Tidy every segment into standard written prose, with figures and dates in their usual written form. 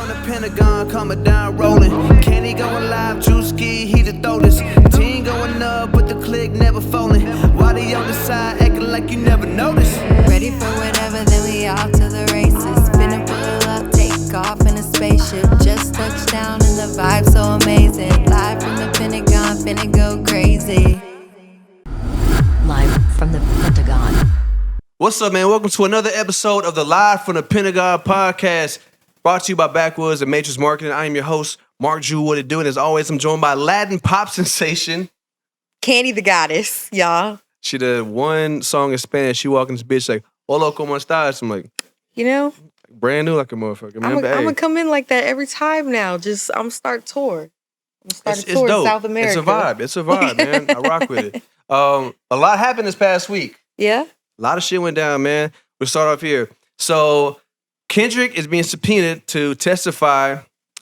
from the Pentagon, coming down rolling. Kandi going live, Drewski, he the throatest. Team going up, but the click never folding. Why they on the side, acting like you never noticed? Ready for whatever, then we off to the races. Finna pull up, take off in a spaceship. Just touched down and the vibe so amazing. Live from the Pentagon, finna go crazy. Live from the Pentagon. What's up, man? Welcome to another episode of the Live from the Pentagon Podcast, brought to you by Backwoods and Matrix Marketing. I am your host, Mark Drew. What it doing? As always, I'm joined by Latin pop sensation Kandi the Goddess, y'all. She did one song in Spanish. She walking this bitch like, "Hola, ¿cómo estás?" I'm like, You know, brand new like a motherfucker, man. I'm gonna come in like that every time now. I'm start tour. I'm start a It's tour dope. in South America. It's a vibe, man. I rock with it. A lot happened this past week. Yeah. A lot of shit went down, man. We'll start off here. So Kendrick is being subpoenaed to testify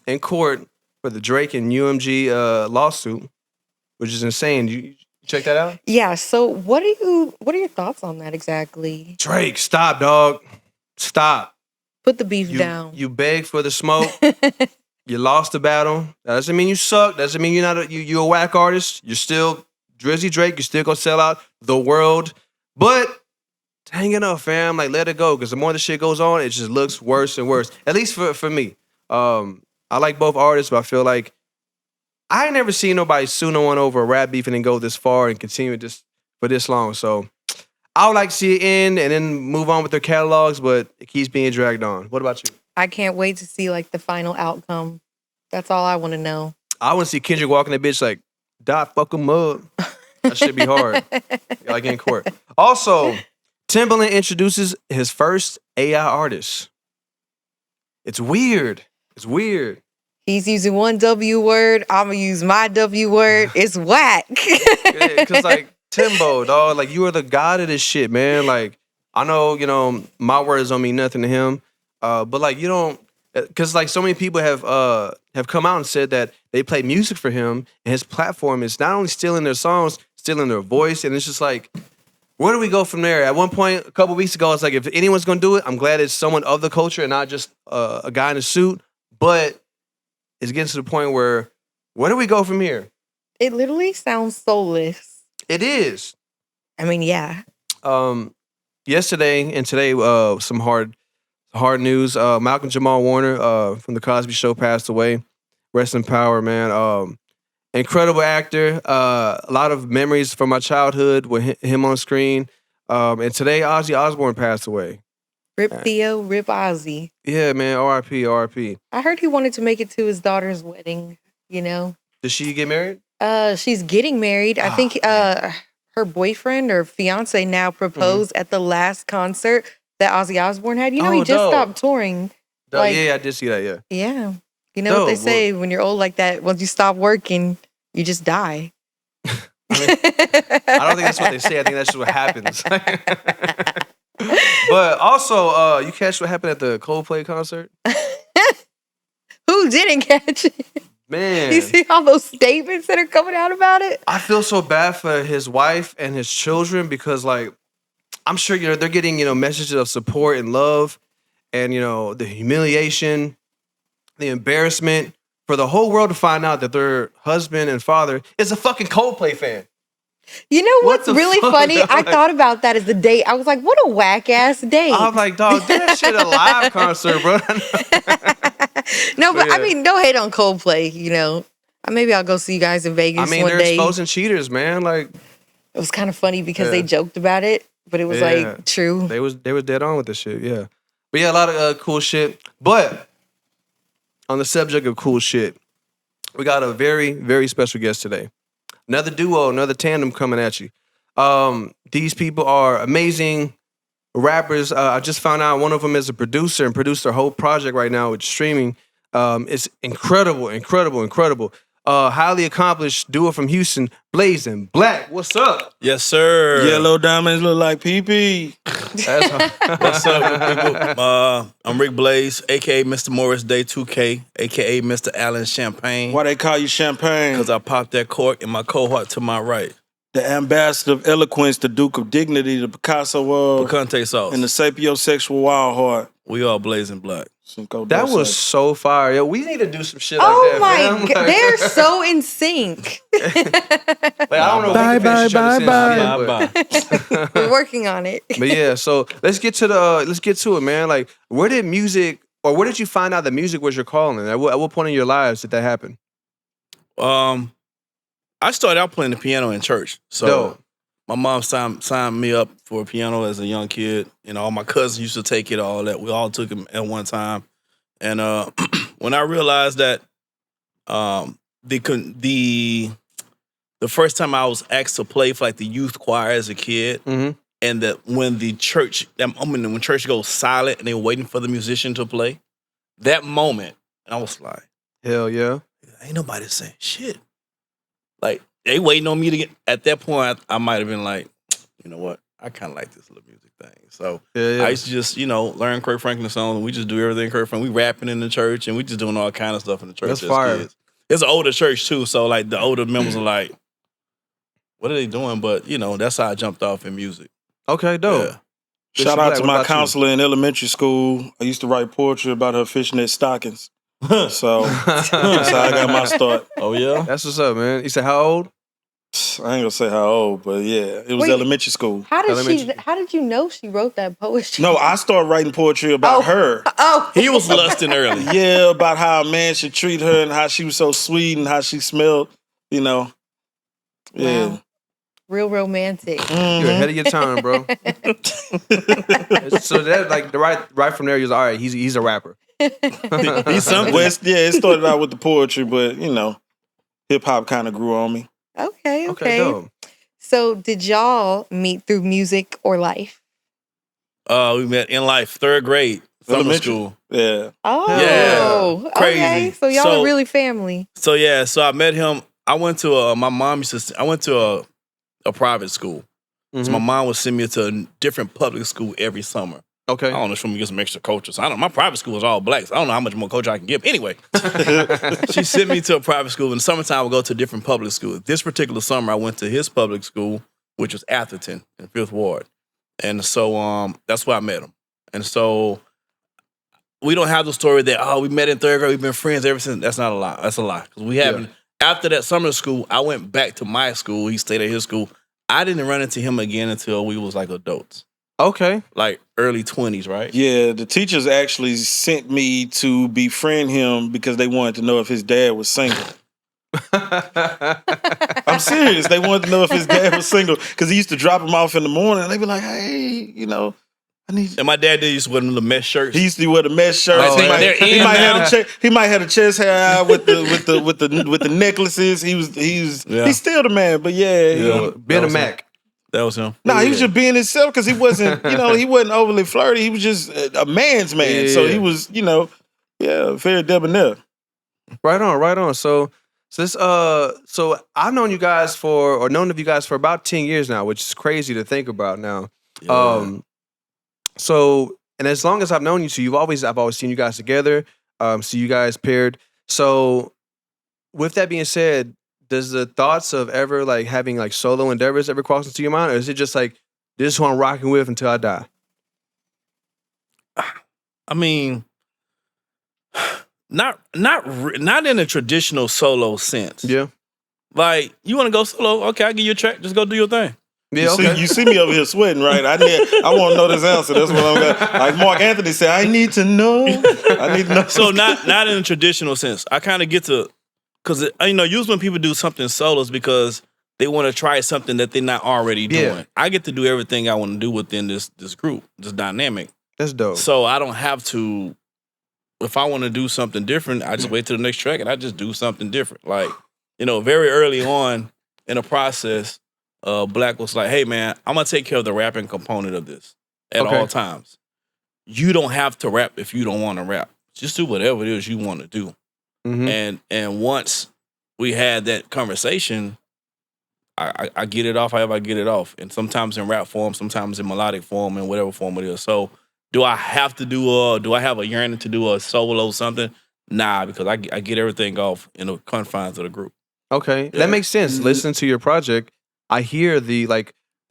in court for the Drake and UMG lawsuit, which is insane. You check that out? Yeah. So what are your thoughts on that exactly? Drake, stop, dog. Stop. Put the beef down. You begged for the smoke. You lost the battle. That doesn't mean you suck. Doesn't mean you're a whack artist. You're still Drizzy Drake. You're still gonna sell out the world. But hang it up, fam. Like, let it go. Because the more the shit goes on, it just looks worse and worse. At least for me. I like both artists, but I feel like I ain't never seen nobody sue no one over a rap beef and then go this far and continue this for this long. So I would like to see it end and then move on with their catalogs, but it keeps being dragged on. What about you? I can't wait to see like the final outcome. That's all I want to know. I want to see Kendrick walking that bitch like, fuck him up. That should be hard. Like in court. Also, Timbaland introduces his first AI artist. It's weird. He's using one W word. I'm going to use my W word. It's whack. Because, like, Timbo, dog, like, you are the god of this shit, man. Like, I know, my words don't mean nothing to him. But, like, you don't, because, like, so many people have come out and said that they play music for him, and his platform is not only stealing their songs, stealing their voice, and it's just like, where do we go from there? At one point, a couple weeks ago, it's like, if anyone's going to do it, I'm glad it's someone of the culture and not just a guy in a suit. But it's getting to the point where do we go from here? It literally sounds soulless. It is. I mean, yeah. Yesterday and today, some hard news. Malcolm Jamal Warner from The Cosby Show passed away. Rest in power, man. Incredible actor. A lot of memories from my childhood with him on screen. And today, Ozzy Osbourne passed away. Rip Theo, rip Ozzy. Yeah, man. R.I.P. I heard he wanted to make it to his daughter's wedding, Did she get married? She's getting married. I think her boyfriend or fiance now proposed at the last concert that Ozzy Osbourne had. He just dope. stopped touring. Yeah, I did see that, yeah. Yeah. You know what they say, when you're old like that, once you stop working, you just die. I don't think that's what they say. I think that's just what happens. But also, you catch what happened at the Coldplay concert? Who didn't catch it? Man. You see all those statements that are coming out about it? I feel so bad for his wife and his children because, like, I'm sure, they're getting, messages of support and love and, the humiliation, the embarrassment for the whole world to find out that their husband and father is a fucking Coldplay fan. You know what's really fuck? funny? I thought about that as the date. I was like, what a whack ass date. I'm like, dog, do that shit at a live concert, bro. No, but yeah. I mean, no hate on Coldplay, Maybe I'll go see you guys in Vegas one they're day. exposing cheaters, man. Like, it was kind of funny because they joked about it, but it was like true. They was dead on with this shit, yeah. But yeah, a lot of cool shit. But on the subject of cool shit, we got a very, very special guest today. Another duo, another tandem coming at you. These people are amazing rappers. I just found out one of them is a producer and produced their whole project right now with streaming. It's incredible. Highly accomplished duo from Houston, Blazing Black. What's up? Yes, sir. Yellow diamonds look like pee-pee. What's up, people? I'm Rick Blaze, a.k.a. Mr. Morris Day 2K, a.k.a. Mr. Allen Champagne. Why they call you Champagne? Because I popped that cork in my cohort to my right. the ambassador of eloquence, the Duke of Dignity, the Picasso of, Picante sauce. and the sapiosexual wild heart. We all blazing black. That was so fire. Yo, we need to do some shit like Oh that. my man. god, they're so in sync. Like, I don't know. If we can finish each other's sentences yet, We're working on it. but yeah, so let's get to it, man. Like, where did you find out that music was your calling? At what point in your lives did that happen? I started out playing the piano in church. So Dope. my mom signed me up for a piano as a young kid. You know, all my cousins used to take it, all that. We all took it at one time. And when I realized that the first time I was asked to play for like the youth choir as a kid, Mm-hmm. and that when when church goes silent and they're waiting for the musician to play, that moment, I was like, Hell yeah. ain't nobody saying shit. Like, they waiting on me to get, at that point, I might have been like, you know what? I kind of like this little music thing. So Yeah. I used to just, learn Kirk Franklin songs, and we just do everything Kirk Franklin. We rapping in the church, and we just doing all kind of stuff in the church. That's as fire. kids. It's an older church, too, so, like, the older members are like, what are they doing? But, that's how I jumped off in music. Okay, dope. Yeah. Shout out to What my about you? counselor in elementary school. I used to write poetry about her fishnet stockings. So that's how I got my start. Oh, yeah? That's what's up, man. You said how old? I ain't gonna say how old, but yeah, it was Wait. elementary school. How Elementary. did you know she wrote that poetry? No, I started writing poetry about her. Oh, He was lusting early. Yeah, about how a man should treat her and how she was so sweet and how she smelled, Yeah. Wow. Real romantic. You're ahead of your time, bro. So that like the right from there, you're like, all right, he's a rapper. He's something. Well, it started out with the poetry, but hip hop kind of grew on me. Okay. Okay, dope. So did y'all meet through music or life? We met in life, 3rd grade, summer Elementary. school. Yeah. Oh, Yeah. Crazy. Okay. So y'all So- are really family. So I met him. I went to my mom used to. I went to a private school. So my mom would send me to a different public school every summer. Okay. I don't know, she me get some extra culture. So I don't. My private school was all black. So I don't know how much more culture I can give. Anyway, she sent me to a private school. In the summertime, I would go to a different public school. This particular summer, I went to his public school, which was Atherton in 5th Ward, and so that's where I met him. And so we don't have the story that we met in 3rd grade, we've been friends ever since. That's not a lie. That's a lie because we haven't. After that summer school, I went back to my school. He stayed at his school. I didn't run into him again until we was like adults. Okay. Like early 20s, right? Yeah, the teachers actually sent me to befriend him because they wanted to know if his dad was single. I'm serious. They wanted to know if his dad was single because he used to drop him off in the morning. And they'd be like, hey, I need. And my dad did used to wear them the mesh shirts. He used to wear the mesh shirts. Oh, they're in now. He might have a chest hair out with the necklaces. He's still the man, but Ben a Mac. That was him. No, he was just being himself because he wasn't, he wasn't overly flirty. He was just a man's man. Yeah. So he was, very debonair. Right on. So this so I've known you guys for about 10 years now, which is crazy to think about now. Yeah. So and as long as I've known you, so I've always seen you guys together, see you guys paired. So with that being said, does the thoughts of ever like having like solo endeavors ever cross into your mind, or is it just like this is who I'm rocking with until I die? I mean, not in a traditional solo sense. Yeah. Like, you want to go solo? Okay, I'll give you a track. Just go do your thing. Yeah. Okay. You see me over here sweating, right? I want to know this answer. That's what I'm gonna. Like Mark Anthony said, I need to know. I need to know. So not in a traditional sense. I kind of get to, because usually when people do something solos because they want to try something that they're not already doing. Yeah. I get to do everything I want to do within this group, this dynamic. That's dope. So I don't have to. If I want to do something different, I just wait till the next track and I just do something different. Like, very early on in the process, Black was like, hey man, I'm gonna take care of the rapping component of this at all times. You don't have to rap if you don't want to rap. Just do whatever it is you want to do. Mhm. And once we had that conversation, I get it off however I get it off. And sometimes in rap form, sometimes in melodic form, and whatever form it is. So do I have a yearning to do a solo something? Nah, because I get everything off in the confines of the group. Okay. Yeah. That makes sense. Listen to your project. I hear the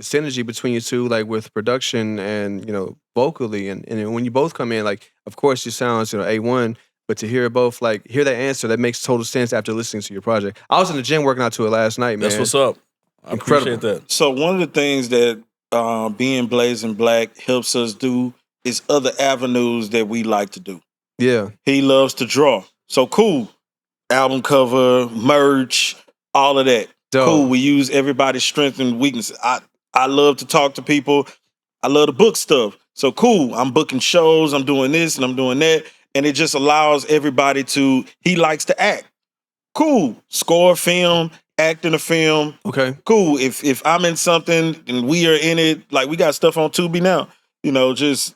synergy between you two, like with production and vocally, and when you both come in, like of course your sounds A1, but to hear both hear that answer, that makes total sense after listening to your project. I was in the gym working out to it last night, man. That's what's up. I Incredible. appreciate that. So one of the things that being Blazing Black helps us do is other avenues that we like to do. Yeah. He loves to draw. So cool. Album cover, merch, all of that. Dope. Cool. We use everybody's strengths and weaknesses. I love to talk to people. I love to book stuff. So cool. I'm booking shows. I'm doing this and I'm doing that. And it just allows everybody he likes to act. Cool. Score a film, act in a film. Okay. Cool. If I'm in something and we are in it, like we got stuff on Tubi now, just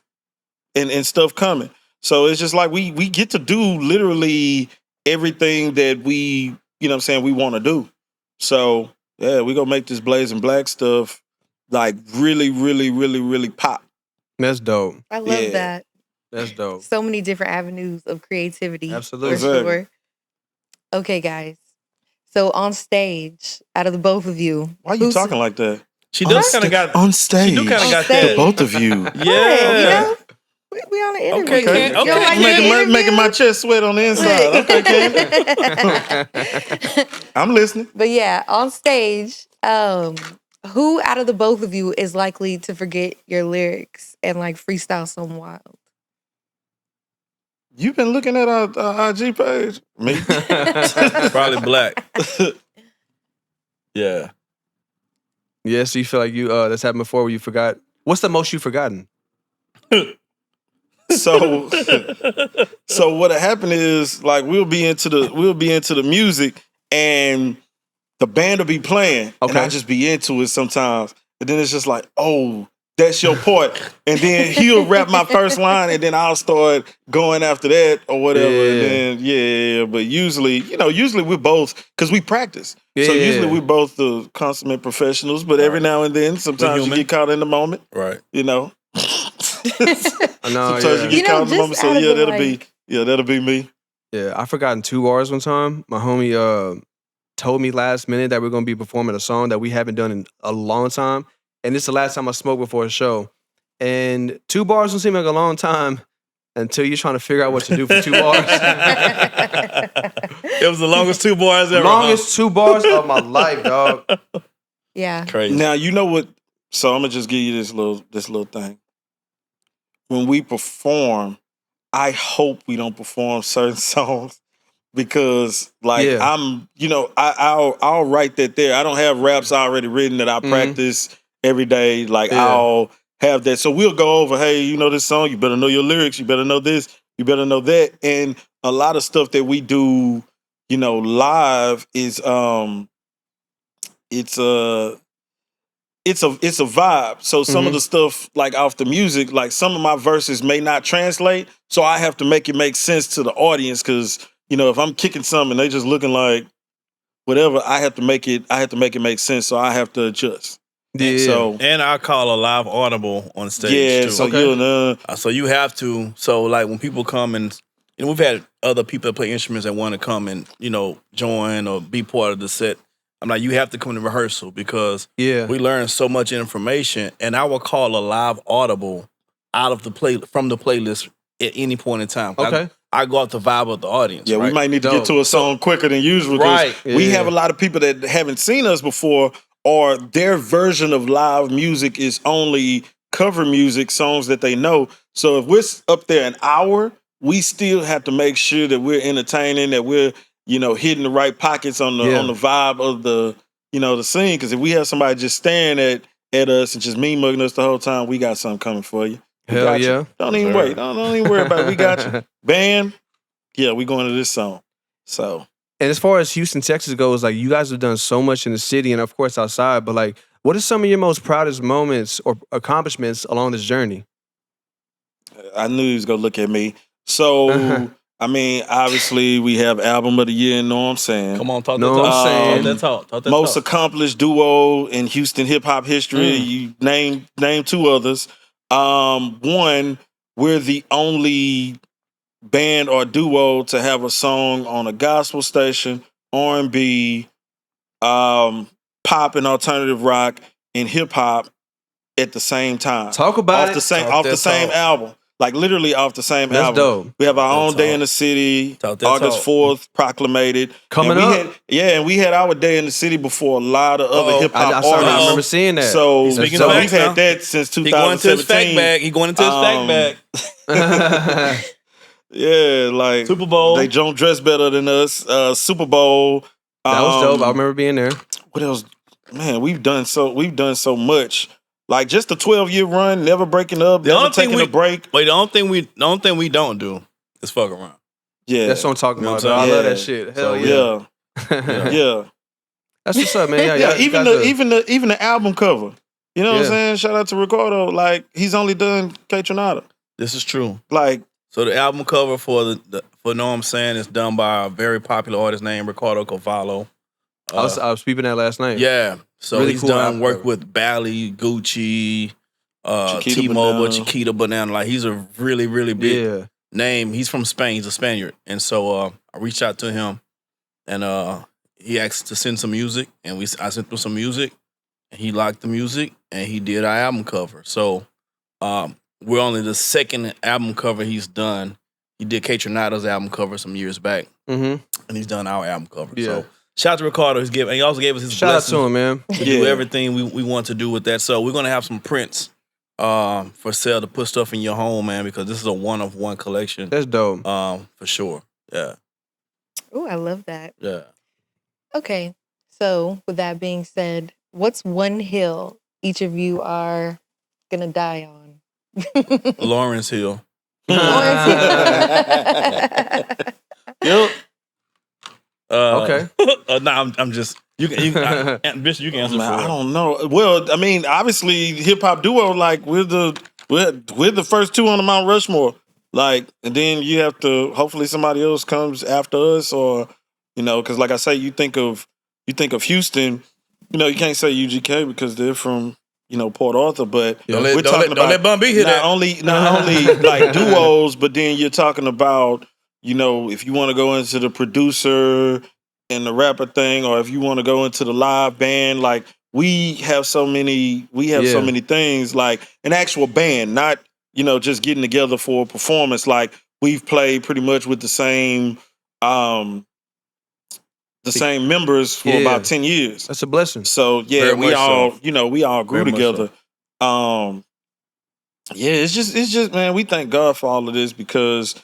and stuff coming. So it's just like we get to do literally everything that we, we want to do. So yeah, we gonna make this Blazing Black stuff really, really, really, really pop. That's dope. I love that. That's dope. So many different avenues of creativity. Absolutely. For sure. Okay, guys. So on stage, out of the both of you, Why are you talking like that? She does kind of got on stage. She do kind of got stage. that. Both of you. Yeah. We on the interview. Okay, You don't like the Making my interview? chest sweat on the inside. Okay, Ken. I'm listening. But yeah, on stage, who out of the both of you is likely to forget your lyrics and freestyle some wild? You've been looking at our IG page. Me. Probably Black. Yeah. Yeah, so you feel like that's happened before where you forgot. What's the most you've forgotten? So what happened is we'll be into the music and the band will be playing and I just be into it sometimes. And then it's just like, oh, that's your part. And then he'll rap my first line and then I'll start going after that or whatever. Yeah. And then, but usually we're both, because we practice. Yeah. So usually we're both the consummate professionals, but every now and then, sometimes you get caught in the moment. Right. Sometimes you get caught in the moment. So that'll be me. Yeah, I forgotten 2 bars one time. My homie told me last minute that we're gonna be performing a song that we haven't done in a long time. And this is the last time I smoked before a show. And 2 bars don't seem like a long time until you're trying to figure out what to do for 2 bars. It was the longest 2 bars ever. Longest 2 bars of my life, dog. Yeah. Crazy. Now you know what? So I'm gonna just give you this little thing. When we perform, I hope we don't perform certain songs because I'm, I'll write that there. I don't have raps already written that I practice every day. I'll have that. So we'll go over, hey, you know this song, you better know your lyrics, you better know this, you better know that. And a lot of stuff that we do, live is it's a vibe. So some of the stuff off the music, some of my verses may not translate. So I have to make it make sense to the audience because, if I'm kicking something and they just looking like whatever, I have to make it make sense. So I have to adjust. Yeah. And I call a live audible on stage too. So so you have to. So when people come and we've had other people that play instruments that want to come and join or be part of the set. I'm like, you have to come to rehearsal because we learn so much information, and I will call a live audible out of from the playlist at any point in time. Okay. I go off the vibe of the audience. Yeah, right? we might need to get to a song quicker than usual because we have a lot of people that haven't seen us before, or their version of live music is only cover music, songs that they know. So if we're up there an hour, we still have to make sure that we're entertaining, that we're hitting the right pockets on the vibe of the the scene. Because if we have somebody just staring at us and just mean mugging us the whole time, we got something coming for you. Hell yeah! Don't even wait. Don't even worry about it. We got you. Band, we going to this song. So, and as far as Houston, Texas goes, you guys have done so much in the city and of course outside. But what are some of your most proudest moments or accomplishments along this journey? I knew he was gonna look at me. So. I mean, obviously, we have Album of the Year, know what I'm saying? Come on, talk that Most accomplished duo in Houston hip-hop history. You name 2 others. One, we're the only band or duo to have a song on a gospel station, R&B, pop and alternative rock and hip hop at the same time. Talk about off the same album. Like literally off the same That's album. dope. We have our own day in the city. August 4th, proclamated. Coming up. And we had our day in the city before a lot of other hip hop artists. I remember seeing that. So we've had that since 2017. He going into his fact bag. Yeah, like Super Bowl. They don't dress better than us. Super Bowl. That was dope. I remember being there. What else? Man, we've done so much. Like just a 12-year run, never breaking up, never taking a break. Wait, the only thing we don't do is fuck around. Yeah, that's what I'm talking about. I love that shit. Hell yeah. Yeah. That's what's up, man. Yeah, even the album cover. You know what I'm saying? Shout out to Ricardo. Like he's only done K Tronada. This is true. Like so, the album cover for for Know What I'm Saying is done by a very popular artist named Ricardo Cavallo. I was peeping that last night. Yeah, so really he's cool done work with Bally, Gucci, T-Mobile, Chiquita Banana. Like he's a really, really big name. He's from Spain. He's a Spaniard, and so I reached out to him, and he asked to send some music, and I sent through some music, and he liked the music, and he did our album cover. So we're only the second album cover he's done. He did K Tronada's album cover some years back, and he's done our album cover. Yeah. So shout out to Ricardo. And he also gave us his shout out to him, man. To do everything we want to do with that. So we're gonna have some prints for sale to put stuff in your home, man, because this is a one-of-one collection. That's dope. For sure. Yeah. Oh, I love that. Yeah. Okay. So with that being said, what's one hill each of you are gonna die on? Lawrence Hill. Yep. Okay. No, I'm just Bishop. You can answer. Man, I don't know. Well, I mean, obviously, hip hop duo. Like we're the first two on the Mount Rushmore. Like, and then you have to. Hopefully, somebody else comes after us, or because like I say, you think of Houston. You can't say UGK because they're from Port Arthur, but we're talking about let Bun B hit not only like duos, but then you're talking about if you want to go into the producer and the rapper thing, or if you want to go into the live band, like we have so many things, like an actual band, not just getting together for a performance. Like we've played pretty much with the same members for about 10 years. That's a blessing. So Very we all so. We all grew Very together. It's just man, we thank God for all of this, because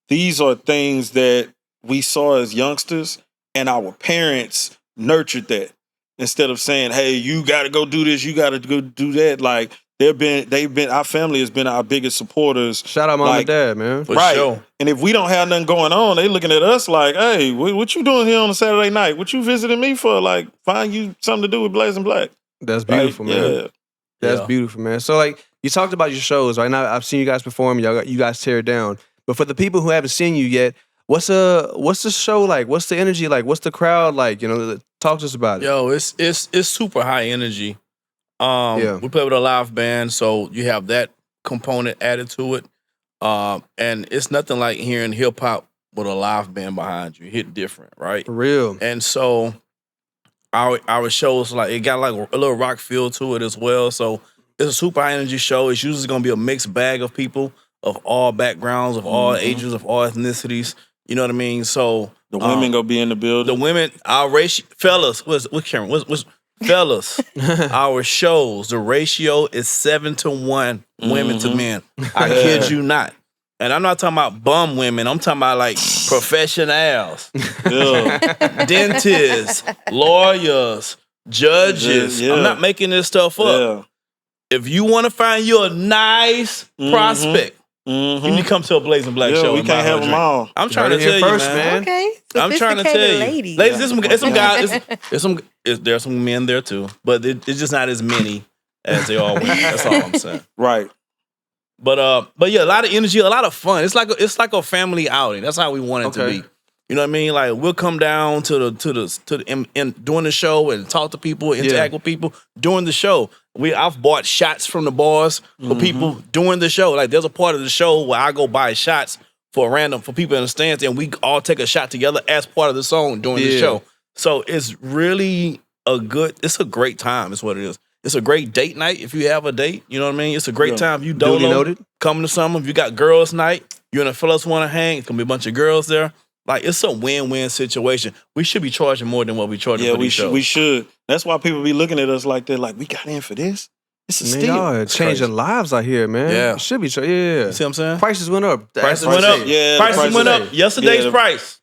these are things that we saw as youngsters, and our parents nurtured that. Instead of saying, "Hey, you got to go do this, you got to go do that," like they've been our family has been our biggest supporters. Shout out mom and dad, man. For right. sure. And if we don't have nothing going on, they looking at us like, "Hey, what you doing here on a Saturday night? What you visiting me for? Like, find you something to do with Blazing Black." That's beautiful, man. Yeah. That's beautiful, man. So like you talked about your shows, right? Now I've seen you guys perform. You guys tear it down. But for the people who haven't seen you yet, what's the show like? What's the energy like? What's the crowd like? Talk to us about it. Yo, it's super high energy. We play with a live band, so you have that component added to it. And it's nothing like hearing hip hop with a live band behind you. It hit different, right? For real. And so our shows, like, it got like a little rock feel to it as well. So it's a super high energy show. It's usually gonna be a mixed bag of people of all backgrounds, of all ages, of all ethnicities. You know what I mean? So the women gonna be in the building. The women, our ratio, fellas, what's Cameron? What's fellas? Our shows, the ratio is 7-to-1 women to men. I kid you not. And I'm not talking about bum women. I'm talking about like professionals, dentists, lawyers, judges. I'm not making this stuff up. If you want to find you a nice prospect, you need to come to a Blazing Black show. We can't have them all. I'm trying to tell you, man. Okay. I'm trying to tell you, ladies. there's some guys. There's some men there too, but it's just not as many as they are women. That's all I'm saying. Right. But yeah, a lot of energy, a lot of fun. It's like a family outing. That's how we want it to be. You know what I mean? Like we'll come down to the during the show and talk to people, interact with people during the show. I've bought shots from the bars for people during the show. Like there's a part of the show where I go buy shots for people in the stands, and we all take a shot together as part of the song during the show. So it's really it's a great time. Is what it is. It's a great date night if you have a date. You know what I mean? It's a great time. If you Duly noted. Coming to something. If you got girls' night, you and the fellas want to hang. It's gonna be a bunch of girls there. Like, it's a win-win situation. We should be charging more than what we charge for these shows. We should. That's why people be looking at us like they're like, we got in for this. It's a steal. Y'all changing lives out here, man. Yeah. It should be. Yeah. You see what I'm saying? Prices went up. Prices went up. Yeah, prices went up. Yesterday's price.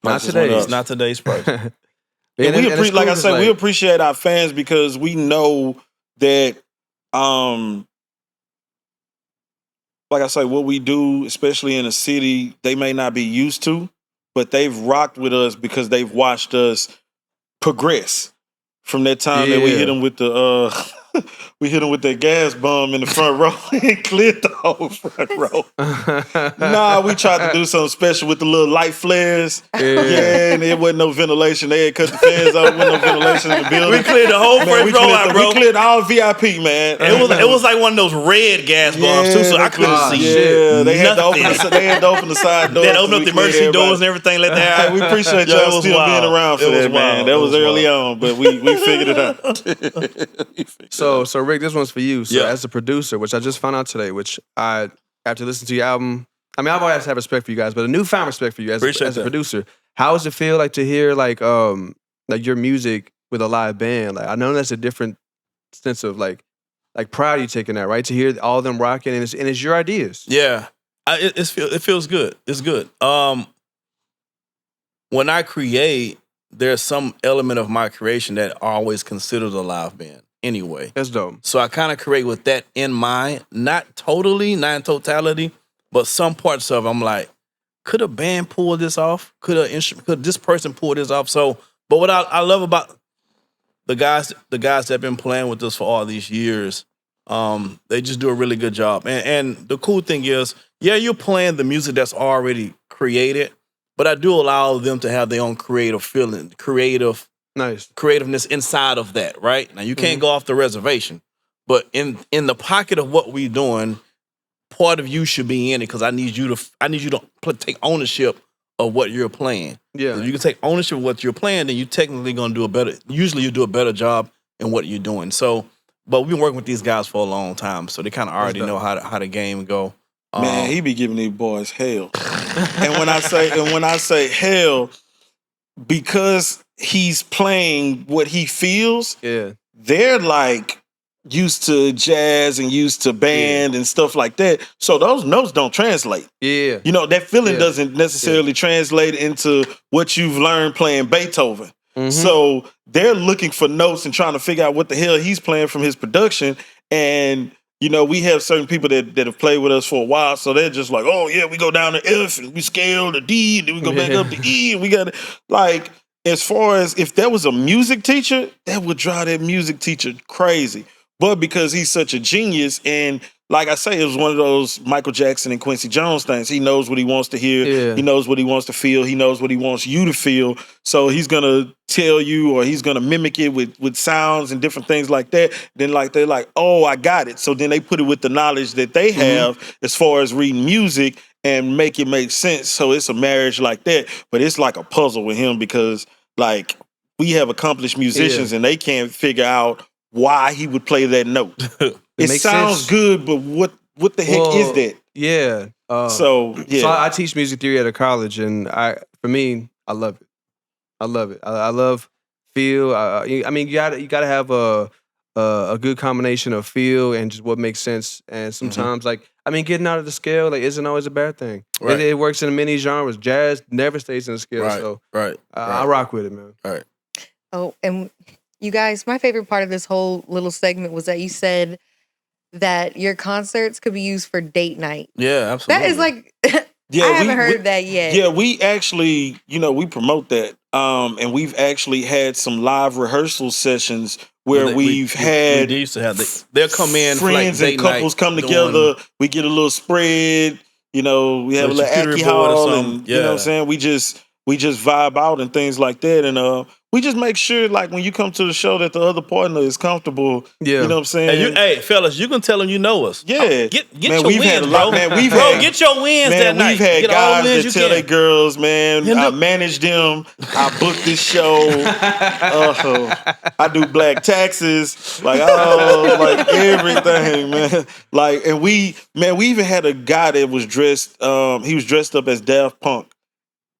Not today's. It's not today's price. And we appreciate, like I said, we appreciate our fans because we know that, like I say, what we do, especially in a city, they may not be used to, but they've rocked with us because they've watched us progress from that time that we hit them with the we hit them with that gas bomb in the front row and cleared the whole front row. Nah, we tried to do something special with the little light flares. Yeah, and there wasn't no ventilation. They had cut the fans off with no ventilation in the building. We cleared the whole first row out, bro. We cleared all VIP, man. It was like one of those red gas bombs too, so I couldn't see shit. Yeah, they had to open the side doors. They had to open up the emergency doors and everything like that. We appreciate y'all still being around for that, man. That was early on, but we figured it out. So Rick, this one's for you. So as a producer, which I just found out today, which after listening to your album, I mean, I've always had respect for you guys, but a newfound respect for you as a producer. How does it feel like to hear like your music with a live band? Like, I know that's a different sense of like pride you taking that, right? To hear all of them rocking and it's your ideas. Yeah, it feels good. It's good. When I create, there's some element of my creation that I always considers a live band. Anyway, that's dope. So I kind of create with that in mind, not in totality, but some parts of it, I'm like, could a band pull this off? Could this person pull this off? So, but what I love about the guys that have been playing with us for all these years, they just do a really good job. And the cool thing is, you're playing the music that's already created, but I do allow them to have their own creative feeling, creativeness inside of that, right? Now, you can't go off the reservation, but in the pocket of what we're doing, part of you should be in it because I need you to take ownership of what you're playing. Yeah. If you can take ownership of what you're playing, then you're technically going to do a better job in what you're doing. So, but we've been working with these guys for a long time, so they kind of already know how the game go. Man, he be giving these boys hell. and when I say hell, because he's playing what he feels, they're like used to jazz and used to band and stuff like that. So those notes don't translate. Yeah. You know, that feeling doesn't necessarily translate into what you've learned playing Beethoven. Mm-hmm. So they're looking for notes and trying to figure out what the hell he's playing from his production. And, you know, we have certain people that have played with us for a while. So they're just like, oh, yeah, we go down to F and we scale to D and then we go back up to E. And we got like, as far as if there was a music teacher, that would drive that music teacher crazy. But because he's such a genius, and like I say, it was one of those Michael Jackson and Quincy Jones things. He knows what he wants to hear. Yeah. He knows what he wants to feel. He knows what he wants you to feel. So he's going to tell you, or he's going to mimic it with sounds and different things like that. Then like they're like, oh, I got it. So then they put it with the knowledge that they have as far as reading music and make it make sense. So it's a marriage like that. But it's like a puzzle with him because like we have accomplished musicians and they can't figure out why he would play that note. It sounds sense. Good, but what the heck is that? Yeah. So I teach music theory at a college, and for me, I love it. I love it. I love feel. I mean, you gotta have a good combination of feel and just what makes sense. And sometimes, getting out of the scale isn't always a bad thing. Right. It works in many genres. Jazz never stays in the scale. Right. So I rock with it, man. Right. Oh, and you guys, my favorite part of this whole little segment was that you said that your concerts could be used for date night. Yeah, absolutely. That is like, I haven't heard that yet. Yeah, we actually, we promote that. And we've actually had some live rehearsal sessions where we've had we used to have they'll come in, friends like and couples come together. We get a little spread. We have a little alcohol, and you know what I'm saying. We just we just vibe out and things like that. And we just make sure, like, when you come to the show, that the other partner is comfortable. Yeah. You know what I'm saying? Hey, fellas, you can tell them you know us. Yeah. Get Man, your we've wins, had a lot, bro. man. Get your wins that Man, night. we've had Get all guys wins that you tell their can. girls, man, You know- I manage them. I book this show. I do black taxes. Like everything, man. Like, and we even had a guy that was dressed, he was dressed up as Daft Punk.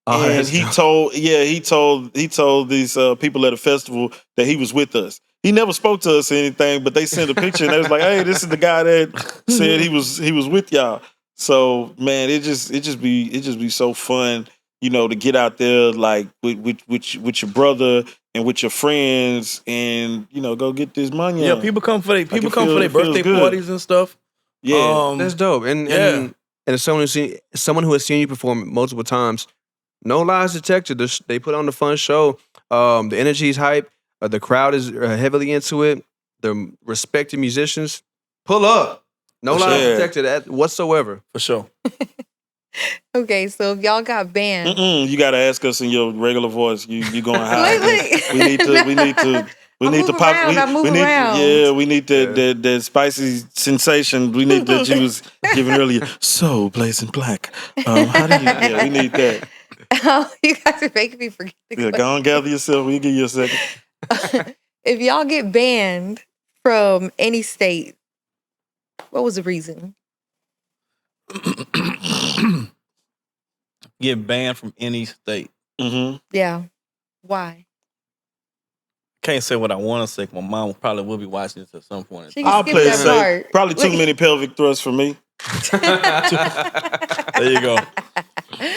Oh, And he told these people at a festival that he was with us. He never spoke to us or anything, but they sent a picture and they was like, "Hey, this is the guy that said he was with y'all." So, man, it just be so fun, you know, to get out there like with your brother and with your friends, and you know, go get this money. Yeah, people come for their it birthday feels parties and stuff. Yeah, That's dope. And as someone who has seen you perform multiple times, no lies detected. They put on a fun show. The energy is hype. The crowd is heavily into it. The respected musicians pull up. No lies detected whatsoever. For sure. Okay, so if y'all got banned, you got to ask us in your regular voice. You going high? Wait. We need to. We need to pop. I move around. Yeah, we need the spicy sensation. We need that you was giving earlier. So, blazing black. How do you? Yeah, we need that. You guys are making me forget the Yeah, go on, gather yourself. We'll give you a second. If y'all get banned from any state, what was the reason? Get banned from any state. Mm-hmm. Yeah. Why? Can't say what I want to say. My mom probably will be watching this at some point. She can I'll skip play it that safe. part. Probably too many pelvic thrusts for me. There you go.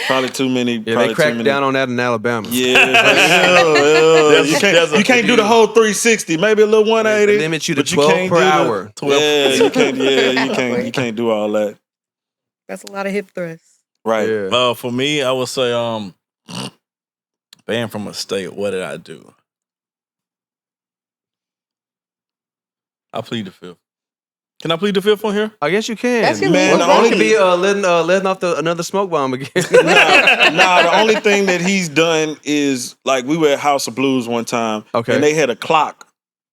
Probably too many. Yeah, they cracked down on that in Alabama. Yeah, you can't do the whole 360. Maybe a little 180. They limit you to but 12 can't per do hour. Yeah, you can't. Yeah, you can't do all that. That's a lot of hip thrusts. Right. Yeah. For me, I would say banned from a state. What did I do? I plead the fifth. Can I plead the fifth on here? I guess you can. That's your Man, legal the Or only- it could be letting off another smoke bomb again. Nah, the only thing that he's done is, like, we were at House of Blues one time, Okay. and they had a clock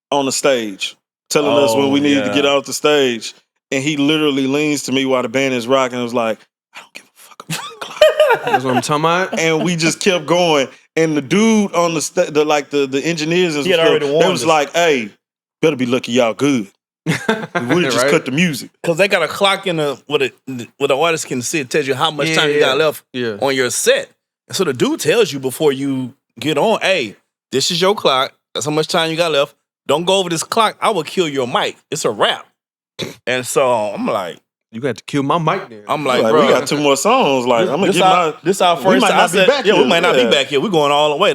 on the stage telling us when we needed to get off the stage, and he literally leans to me while the band is rocking and was like, "I don't give a fuck about the clock." That's what I'm talking about. And we just kept going, and the dude on the engineers and He had stuff, already they warned was us. like, "Hey, better be lucky y'all good. We would have just Right? cut the music." Because they got a clock in what the artist can see. It tells you how much time you got left Yeah. on your set. And so the dude tells you before you get on, hey, this is your clock. That's how much time you got left. Don't go over this clock. I will kill your mic. It's a wrap. And so I'm like, You got to kill my mic then. I'm like, Like, bro, we got 2 more songs. Like, I'm gonna get this our first. We might I not be said, back yeah, here. we might not be Yeah. back here. We're going all the way.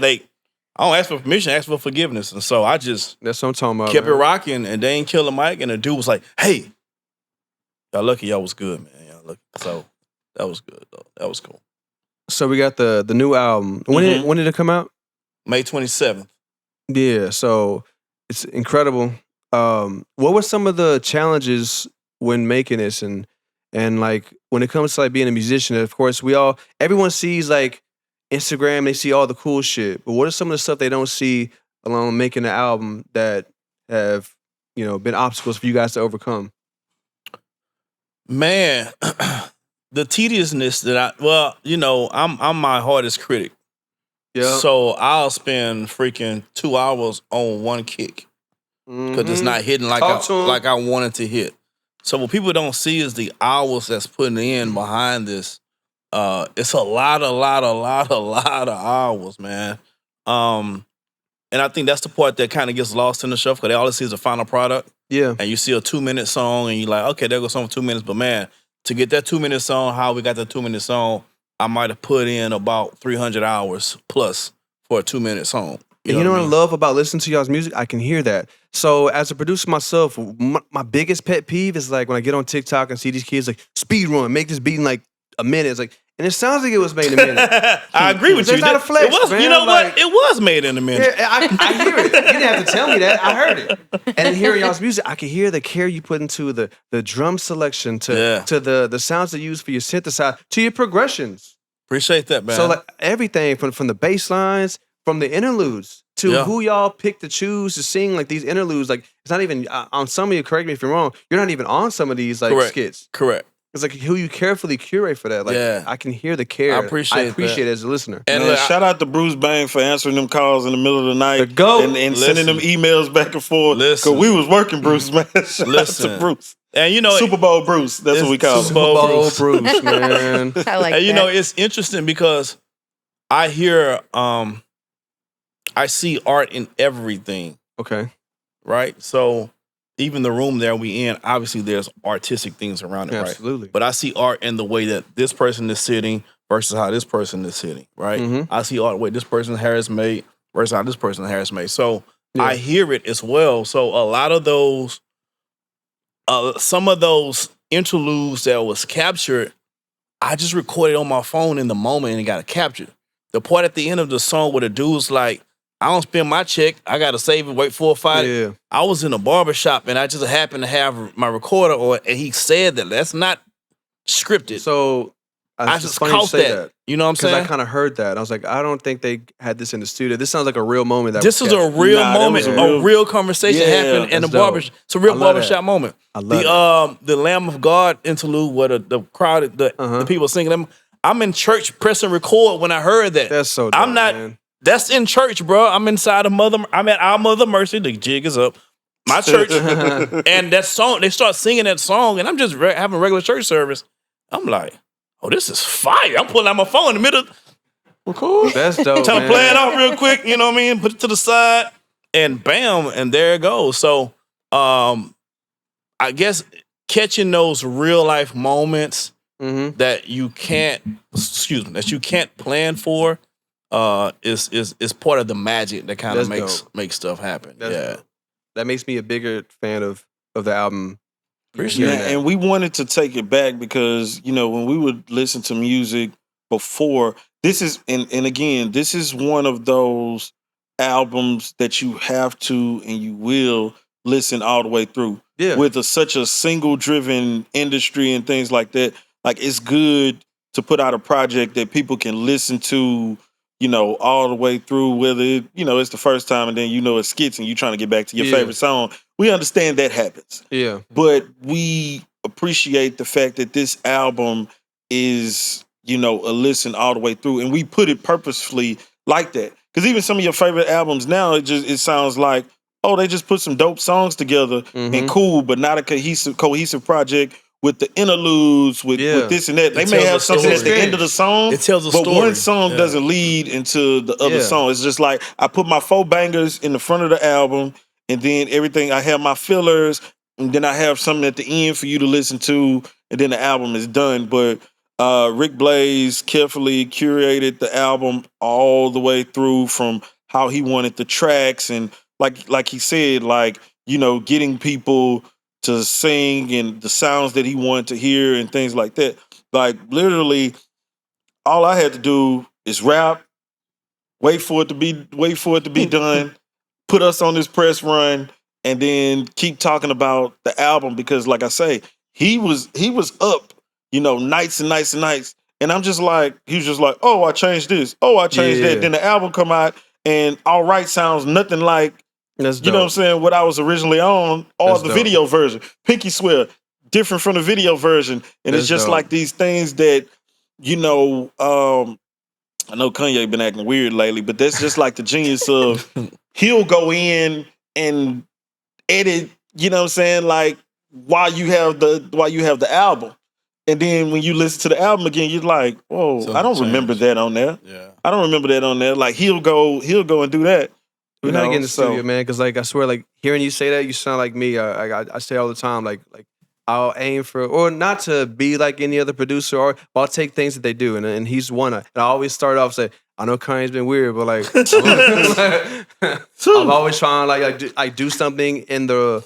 I don't ask for permission. I ask for forgiveness. And so I just That's what I'm talking about. kept it man. rocking, and they ain't kill the mic. And the dude was like, "Hey, y'all lucky y'all was good, man. Y'all lucky." So that was good, though. That was cool. So we got the new album. When did it come out? May 27th. Yeah, so it's incredible. What were some of the challenges when making this, and like when it comes to like being a musician? Of course, everyone sees like Instagram, they see all the cool shit, but what are some of the stuff they don't see along making the album that have been obstacles for you guys to overcome? Man, the tediousness that I'm my hardest critic. Yeah. So I'll spend freaking 2 hours on one kick because it's not hitting like Talk to 'em. like I wanted to hit. So what people don't see is the hours that's putting in behind this. It's a lot of hours, man. And I think that's the part that kind of gets lost in the shuffle because they always see the final product. Yeah. And you see a 2-minute song and you're like, okay, there goes song for 2 minutes. But man, to get that 2-minute song, how we got that 2-minute song, I might have put in about 300 hours plus for a 2-minute song. You know what I love about listening to y'all's music? I can hear that. So as a producer myself, my biggest pet peeve is like when I get on TikTok and see these kids like speed run, make this beat in like a minute. It's like, and it sounds like it was made in a minute. I agree with you. There's not a flex, it was, man. You know Like- what? It was made in a minute. Yeah, I hear it. You didn't have to tell me that. I heard it. And in hearing y'all's music, I can hear the care you put into the drum selection to the sounds that you use for your synthesizer, to your progressions. Appreciate that, man. So like everything from the bass lines, from the interludes to who y'all pick to choose to sing like these interludes. Like it's not even on some of you. Correct me if you're wrong. You're not even on some of these like skits. Correct. It's like who you carefully curate for that. Like I can hear the care. I appreciate it as a listener. And man, shout out to Bruce Bang for answering them calls in the middle of the night and sending them emails back and forth. Because we was working Bruce, man. Shout out to Bruce. And you know, Super Bowl Bruce. That's what we call him. Super Bowl Bruce, man. I like and you know, it's interesting because I hear, I see art in everything. Okay. Right? So even the room that we in, obviously there's artistic things around it, Absolutely. Right? But I see art in the way that this person is sitting versus how this person is sitting, right? Mm-hmm. I see art the way this person's hair is made versus how this person's hair is made. So I hear it as well. So a lot of those, some of those interludes that was captured, I just recorded on my phone in the moment and it got captured. The part at the end of the song where the dude's like, I don't spend my check. I got to save it, wait 4 or 5. Yeah. I was in a barbershop and I just happened to have my recorder on and he said that's not scripted. So I just caught that. You know what I'm saying? Because I kind of heard that. I was like, I don't think they had this in the studio. This sounds like a real moment. This was a real moment, a real conversation happened in the barbershop. It's a real barbershop moment. I love the Lamb of God interlude where the crowd, the people singing them. I'm in church pressing record when I heard that. That's so dope, I'm not. Man. That's in church, bro. I'm inside of I'm at Our Mother Mercy. The jig is up. My church. And that song, they start singing that song, and I'm just having regular church service. I'm like, oh, this is fire. I'm pulling out my phone in the middle. Record. That's dope. Trying to play it off real quick, you know what I mean? Put it to the side, and bam, and there it goes. So I guess catching those real life moments that you can't, that you can't plan for. Is part of the magic that kind of makes stuff happen. Dope. That makes me a bigger fan of the album. Appreciate that. And we wanted to take it back because, you know, when we would listen to music before, this is and again, this is one of those albums that you have to and you will listen all the way through. Yeah. With such a single driven industry and things like that. Like it's good to put out a project that people can listen to, you know, all the way through, whether it, you know, it's the first time and then you know it's skits and you're trying to get back to your favorite song. We understand that happens. Yeah. But we appreciate the fact that this album is, you know, a listen all the way through. And we put it purposefully like that. Because even some of your favorite albums now, it sounds like, oh, they just put some dope songs together and cool, but not a cohesive project. With the interludes, with this and that. They may have something at the end of the song. It tells a story. But one song doesn't lead into the other song. It's just like I put my 4 bangers in the front of the album, and then everything, I have my fillers, and then I have something at the end for you to listen to, and then the album is done. But Rick Blaze carefully curated the album all the way through from how he wanted the tracks, and like he said, like, you know, getting people to sing and the sounds that he wanted to hear and things like that. Like literally, all I had to do is rap, wait for it to be done, put us on this press run, and then keep talking about the album because, like I say, he was up, you know, nights and nights and nights, and I'm just like, he was just like, oh, I changed this, oh, I changed that. Then the album come out, and All Right sounds nothing like. You know what I'm saying? What I was originally on, or the video version. Pinky Swear, different from the video version. And it's just like these things that, you know, I know Kanye been acting weird lately, but that's just like the genius of he'll go in and edit, you know what I'm saying? Like while you have the album. And then when you listen to the album again, you're like, whoa, I don't remember that on there. Yeah. I don't remember that on there. Like he'll go and do that. We gotta get in the studio, man, because like I swear, like hearing you say that, you sound like me. I say all the time, like I'll aim for, or not to be like any other producer, or I'll take things that they do, and he's one. And I always start off say, I know Kanye's been weird, but like I'm always trying like do something in the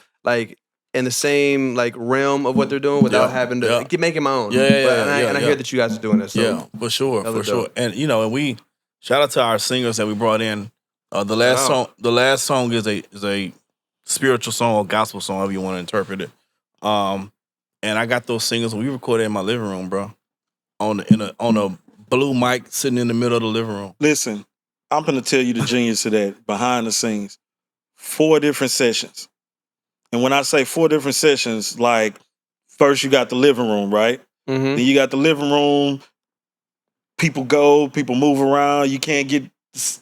same like realm of what they're doing without having to make it my own. And I hear that you guys are doing that. So yeah, for sure. And you know, and we shout out to our singers that we brought in. The last song is a spiritual song or gospel song, however you want to interpret it. And I got those singers. We recorded in my living room, bro, on a blue mic sitting in the middle of the living room. Listen, I'm going to tell you the genius of that behind the scenes. 4 different sessions. And when I say 4 different sessions, like first you got the living room, right? Mm-hmm. Then you got the living room. People go, people move around. You can't get,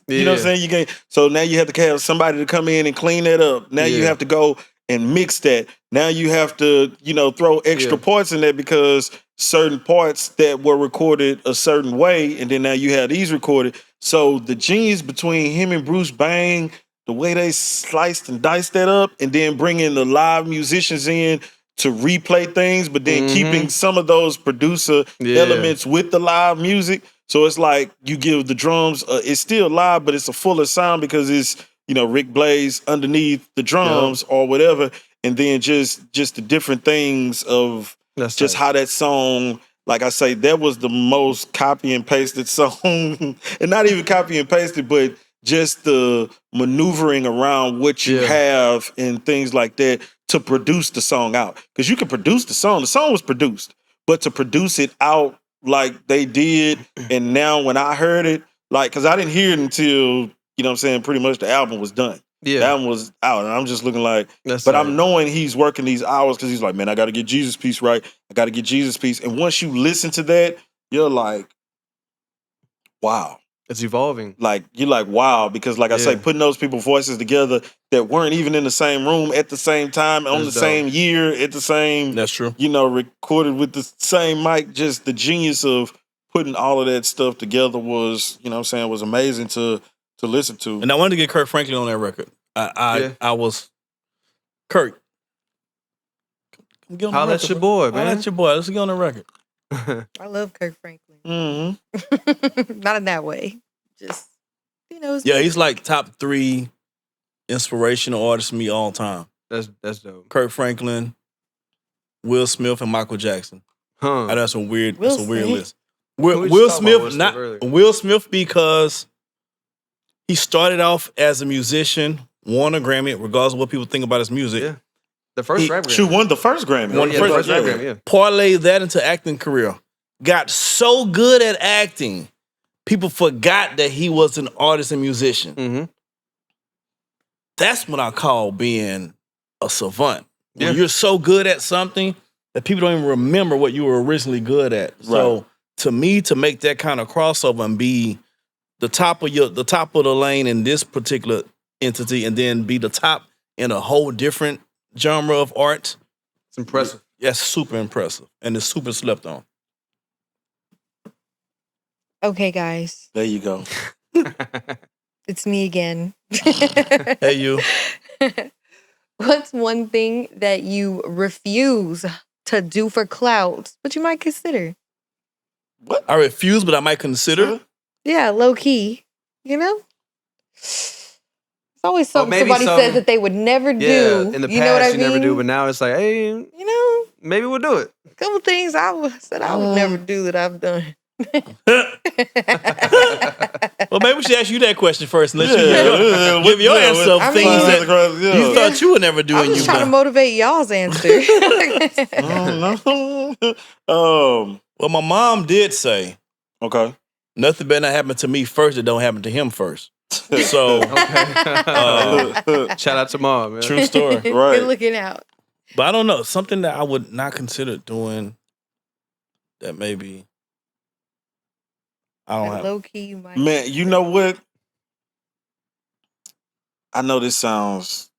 you know what I'm saying? You can't. So now you have to have somebody to come in and clean that up. Now you have to go and mix that. Now you have to, throw extra parts in there because certain parts that were recorded a certain way, and then now you have these recorded. So the genius between him and Bruce Bang, the way they sliced and diced that up, and then bringing the live musicians in to replay things, but then keeping some of those producer elements with the live music. So it's like you give the drums, it's still live, but it's a fuller sound because it's, Rick Blaze underneath the drums or whatever. And then just the different things of how that song, like I say, that was the most copy and pasted song. And not even copy and pasted, but just the maneuvering around what you have and things like that to produce the song out. Because you can produce the song was produced, but to produce it out like they did, and now when I heard it, like, because I didn't hear it until, pretty much the album was done. Yeah. The album was out, and I'm just looking like, I'm knowing he's working these hours because he's like, man, I got to get Jesus' piece right. I got to get Jesus' piece. And once you listen to that, you're like, wow. It's evolving. Like, you're like, wow, because like I say, putting those people's voices together that weren't even in the same room at the same time, on the same year, at the same, that's true. Recorded with the same mic, just the genius of putting all of that stuff together was, was amazing to listen to. And I wanted to get Kirk Franklin on that record. I was, Kirk, get on the record. That's your boy, man. That's your boy. Let's get on the record. I love Kirk Franklin. Mm-hmm. Not in that way. Just, he's like top 3 inspirational artists for me all time. That's dope. Kirk Franklin, Will Smith, and Michael Jackson. That's a weird list. Will Smith because he started off as a musician, won a Grammy, regardless of what people think about his music. Yeah. The first Grammy. She won the first Grammy. Won the first Grammy. Parlayed that into acting career. Got so good at acting, people forgot that he was an artist and musician. Mm-hmm. That's what I call being a savant. When you're so good at something that people don't even remember what you were originally good at. Right. So to me, to make that kind of crossover and be the top of the lane in this particular entity, and then be the top in a whole different genre of art, it's impressive. That's super impressive, and it's super slept on. Okay, guys. There you go. It's me again. Hey, you. What's one thing that you refuse to do for clout, but you might consider? What? I refuse, but I might consider? Yeah, low key. It's always something somebody says that they would never do. In the you know what I past, you mean? never do, but now it's like, hey, maybe we'll do it. A couple things I said I would never do that I've done. Well, maybe we should ask you that question first and let you give your answer of things that you thought you would never do. I'm just trying to motivate y'all's answer. Well, my mom did say, okay, nothing better happen to me first that don't happen to him first. So, shout out to mom. Man. True story. Right. Good looking out. But I don't know, something that I would not consider doing that maybe I don't have. Low key, you might. Man, you know what? I know this sounds.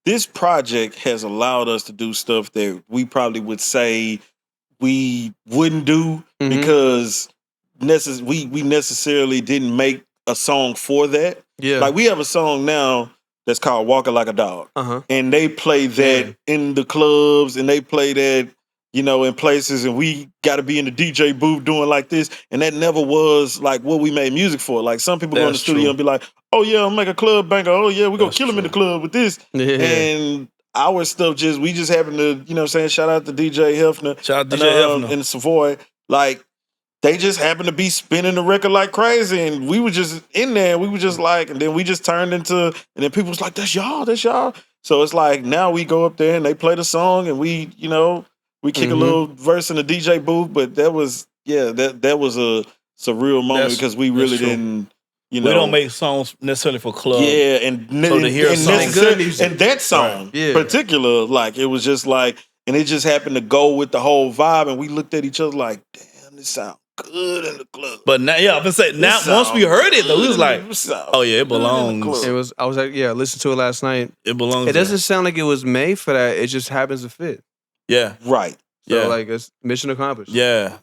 This project has allowed us to do stuff that we probably would say we wouldn't do because we necessarily didn't make a song for that. Yeah. Like we have a song now that's called Walking Like a Dog. And they play that in the clubs and they play that, in places, and we got to be in the DJ booth doing like this. And that never was like what we made music for. Like some people go in the studio and be like, oh yeah, I'll make a club banger. Oh yeah, we're going to kill him in the club with this. Yeah. And our stuff we just happen to, shout out to DJ Hefner. Shout out to DJ Hefner. And Savoy. Like, they just happened to be spinning the record like crazy. And we were just in there. We were just like, and then we just turned into, and then people was like, that's y'all. So it's like, now we go up there and they play the song and we, we kick a little verse in the DJ booth, but that was that was a surreal moment because we really didn't. You know, we don't make songs necessarily for club. Yeah, and so to hear a song, good music. And that song, particular, like it was just like, and it just happened to go with the whole vibe, and we looked at each other like, damn, this sounds good in the club. But now, I'm gonna say now, once we heard it, though, we was like, oh yeah, it belongs. It was. I was like, yeah, listen to it last night. It belongs. It doesn't sound like it was made for that. It just happens to fit. Yeah. Right. So like it's mission accomplished. Yeah,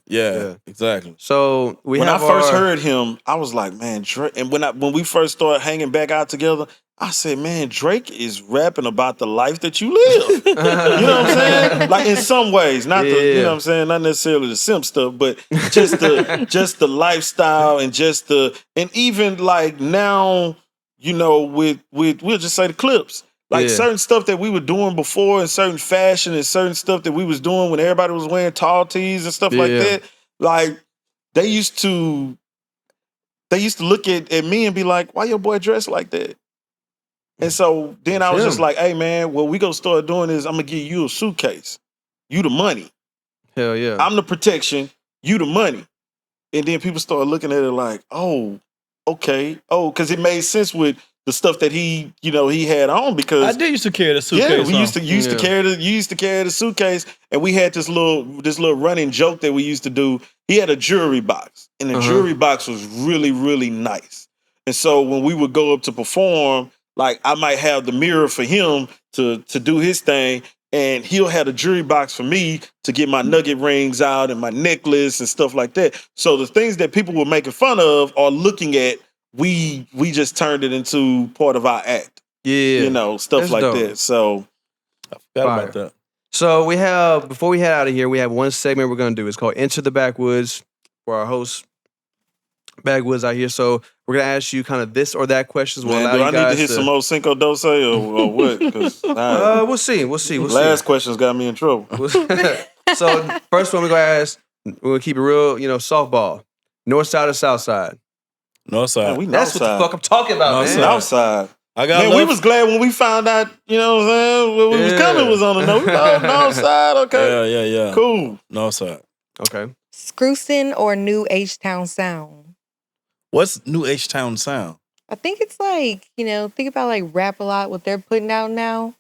exactly. So when I first heard him, I was like, man, Drake. And when we first started hanging back out together, I said, man, Drake is rapping about the life that you live. You know what I'm saying? Like in some ways, not the, you know what I'm saying, not necessarily the simp stuff, but just the lifestyle and and even like now, you know, with we'll just say the clips. Like certain stuff that we were doing before and certain fashion and certain stuff that we was doing when everybody was wearing tall tees and stuff like that. Like they used to look at me and be like, why your boy dressed like that? And so then I was just like, hey man, what we gonna start doing is I'm gonna give you a suitcase. You the money. Hell yeah. I'm the protection, you the money. And then people started looking at it like, oh, okay. Oh, because it made sense with the stuff that he had on because I did used to carry the suitcase. Yeah, we used to carry the suitcase, and we had this little running joke that we used to do. He had a jewelry box, and the jewelry box was really, really nice. And so when we would go up to perform, like I might have the mirror for him to do his thing, and he'll have a jewelry box for me to get my nugget rings out and my necklace and stuff like that. So the things that people were making fun of or looking at, we just turned it into part of our act. Yeah. You know, stuff That's like dope. that. So I forgot about that. So we have, before we head out of here, we have one segment we're going to do. It's called Enter the Backwoods for our host, Backwoods out here. So we're going to ask you kind of this or that questions. Man, do I need to hit some more Cinco Dose or what? We'll see. Last questions got me in trouble. So first one we're going to ask, we're going to keep it real, softball. North side or south side? North side. Man, That's what the fuck I'm talking about, man. Outside. We was glad when we found out, you know what I'm saying, what was coming was on the note. North side, okay. Yeah. Cool. North side. Okay. Screwston or New H-Town sound? What's New H-Town sound? I think it's like, think about like Rap a Lot, what they're putting out now.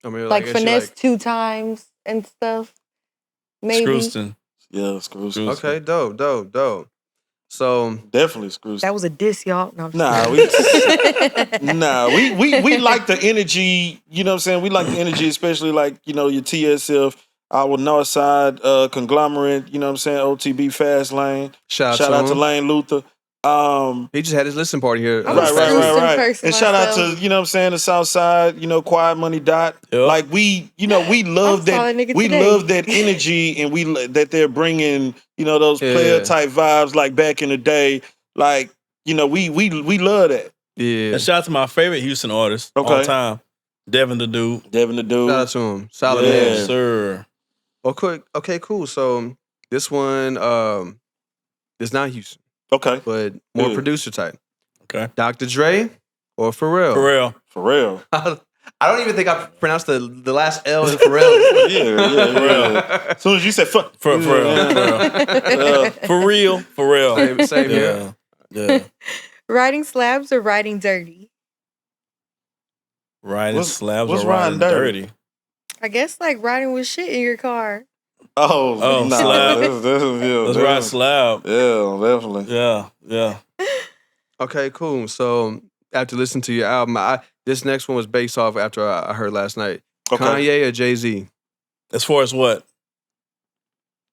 I mean, like Finesse 2 times and stuff. Maybe. Screwston. Yeah, Screwston. Okay, dope. So definitely Screwston. That was a diss, y'all. No, we like the energy, you know what I'm saying? We like the energy, especially like, your TSF, our North Side conglomerate, you know what I'm saying? OTB Fast Lane. Shout out to Lane Luther. He just had his listening party here. Right. And shout out to, you know what I'm saying, the South Side, Quiet Money Dot. Yep. Like we love that. We love that energy and that they're bringing, those player type vibes like back in the day. Like, we love that. Yeah. And shout out to my favorite Houston artist all time, Devin the Dude. Shout out to him. Solid man. Yes, sir. Okay, cool. So this one is not Houston. Okay. But more producer type. Okay. Dr. Dre or Pharrell? Pharrell. I don't even think I pronounced the last L in Pharrell. Yeah. As soon as you said Pharrell. For real. Pharrell. Same here. Yeah. Riding slabs or riding dirty? Riding slabs or riding dirty? I guess like riding with shit in your car. Oh, nah. Slab. Let's ride slab. Yeah, definitely. Yeah. Okay, cool. So after listening to your album, this next one was based off after I heard last night. Okay. Kanye or Jay-Z? As far as what?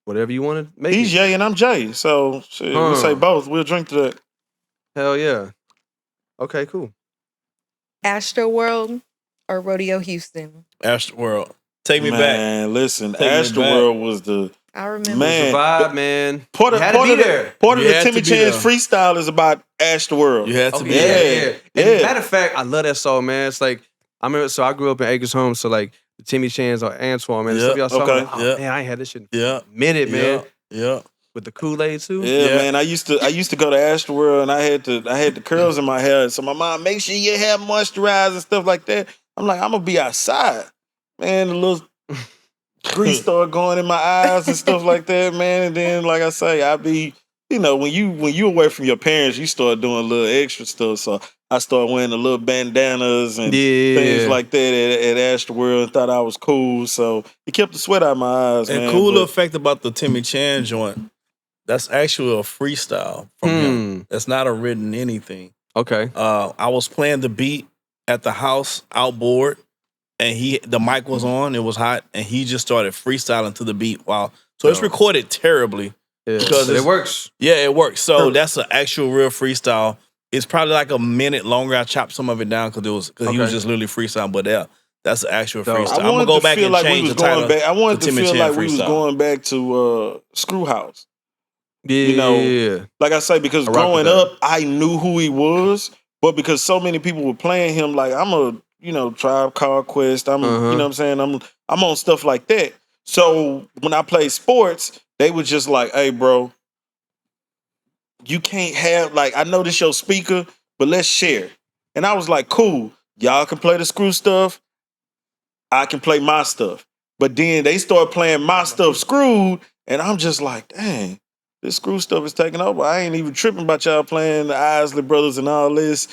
Whatever you want to make. He's Jay and I'm Jay. So we'll say both. We'll drink to that. Hell yeah. Okay, cool. Astroworld or Rodeo Houston? Astroworld. Take me back. Man, listen, Astroworld was the... I remember. Man, vibe, man. Part of the Timmy Chan's freestyle is about Astroworld. You had to be there. Yeah. Matter of fact, I love that song, man. It's like, I grew up in Acres Home, so like the Timmy Chan's or Antoine, man. Stuff y'all saw. Man, I ain't had this shit in a minute, man. Yeah. With the Kool-Aid too. Yeah, man. I used to go to Astroworld and I had the curls in my hair. So my mom, make sure your hair moisturized and stuff like that. I'm like, I'm gonna be outside. Man, the grease start going in my eyes and stuff like that, man. And then, like I say, I be, when you away from your parents, you start doing a little extra stuff. So I started wearing the little bandanas and things like that at Astroworld and thought I was cool. So it kept the sweat out of my eyes, man. And cool effect about the Timmy Chan joint, that's actually a freestyle from him. That's not a written anything. Okay. I was playing the beat at the house outboard, and the mic was on, it was hot, and he just started freestyling to the beat. Wow. So it's recorded terribly. Yeah. Because it works. Yeah, it works. So that's an actual real freestyle. It's probably like a minute longer. I chopped some of it down because he was just literally freestyling. But that's an actual freestyle. I'm gonna go back and change the title. I wanted to feel like we was going back to Screwhouse. Yeah. Like I say, because growing up, I knew who he was, but because so many people were playing him, like I'm a Tribe Called Quest. I'm you know what I'm saying. I'm on stuff like that. So when I played sports, they were just like, "Hey, bro, you can't have I know this your speaker, but let's share." And I was like, "Cool, y'all can play the screw stuff. I can play my stuff." But then they started playing my stuff screwed, and I'm just like, "Dang, this screw stuff is taking over. I ain't even tripping about y'all playing the Isley Brothers and all this,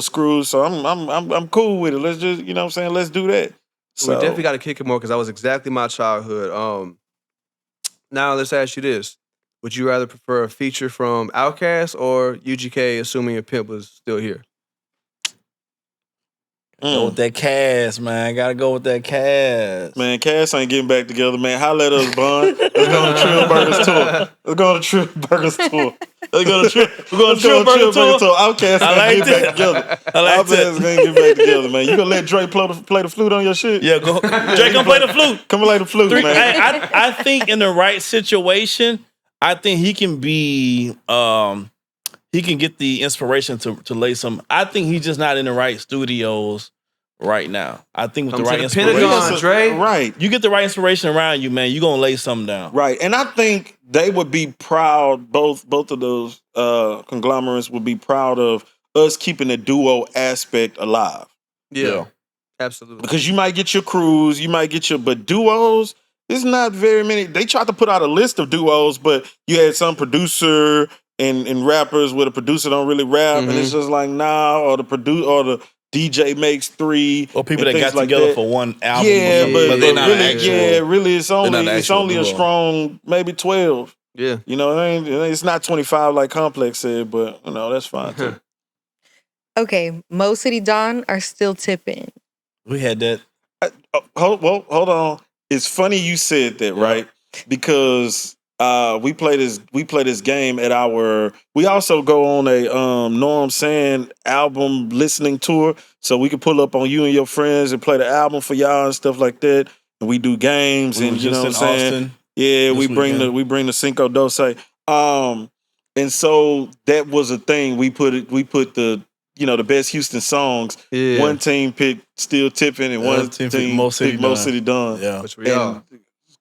screws. So I'm cool with it. Let's just, what I'm saying, let's do that." So we definitely got to kick it more because that was exactly my childhood. Now let's ask you this: would you rather prefer a feature from Outkast or UGK, assuming your pimp was still here? Go with that Cass, man. Gotta go with that Cass. Man, Cass ain't getting back together, man. Holla at us, Bun. Let's go on the Trill Burgers tour. Let's go on the Trill Burgers tour. Let's go on the Trill Burgers tour. Outkast ain't getting back together. Outkast ain't getting back together, man. You gonna let Dre play the flute on your shit? Yeah, go. Dre gonna play the flute. Come and play the flute, man. I think in the right situation, I think he can be. He can get the inspiration to lay some. I think he's just not in the right studios right now. I think with the right inspiration, Pentagon, Dre. Right, you get the right inspiration around you, man. You gonna lay something down, right? And I think they would be proud. Both of those conglomerates would be proud of us keeping the duo aspect alive. Yeah, absolutely. Because you might get your crews, but duos. There's not very many. They tried to put out a list of duos, but you had some producer. And rappers where the producer don't really rap, and it's just like or the DJ makes 3, or people that got together for one album. Yeah, but they're not really, actual. Really, it's only a strong maybe 12. Yeah, it's not 25 like Complex said, but that's fine too. Okay, Mo City Don are still tipping. We had that. Hold on. It's funny you said that, right? Because. We play this game at we also go on a Know What I'm Saying album listening tour, so we can pull up on you and your friends and play the album for y'all and stuff like that. And we do games and you know what I'm saying. Austin yeah, we bring the Cinco Doce. And so that was a thing. We put the the best Houston songs. Yeah. One team picked Still Tipping and one team picked Mo City Done. Yeah, which we are.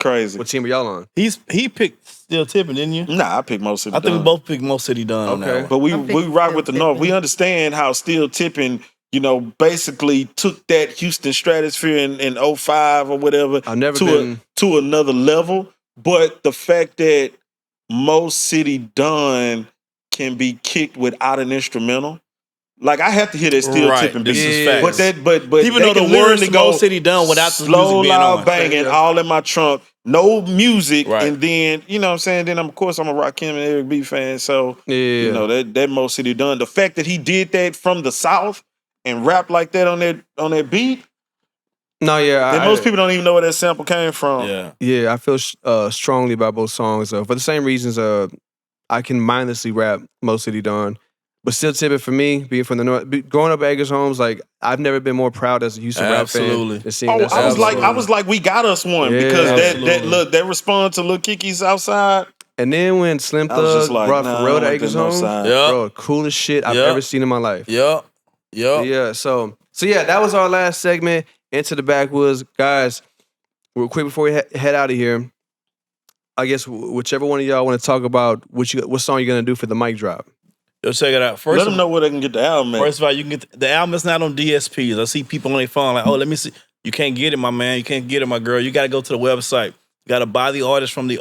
Crazy. What team are y'all on? He picked Still Tipping, didn't you? Nah, I picked Mo City Done. I think we both picked Mo City Done on that one. But we rock with the North. We understand how Still Tipping, basically took that Houston stratosphere in 05 or whatever to another level. But the fact that Mo City Done can be kicked without an instrumental. Like I have to hear that Still Tipping beat. This is facts. But people know the words to Mo City Done without the slow, music being loud on. Banging, all in my trunk, no music, and then what I'm saying. Then of course I'm a Rakim and Eric B fan, so that Mo City Done. The fact that he did that from the South and rap like that on that beat. No, yeah, most people don't even know where that sample came from. Yeah, I feel strongly about both songs for the same reasons. I can mindlessly rap Mo City Done. But Still Tipping for me, being from the North, growing up at Eggers Homes, like I've never been more proud as a Houston rap fan. I was like, we got us one because that response to Lil Kiki's Outside. And then when Slim Thug brought Pharrell to Eggers Homes, bro, coolest shit I've ever seen in my life. Yeah. So that was our last segment. Into the Backwoods, guys. Real quick before we head out of here, I guess whichever one of y'all want to talk about what song you're gonna do for the mic drop. Yo, check it out. Let them know where they can get the album at. First of all, you can get the album is not on DSPs. I see people on their phone like, oh, let me see. You can't get it, my man. You can't get it, my girl. You got to go to the website. You got to buy the artist from the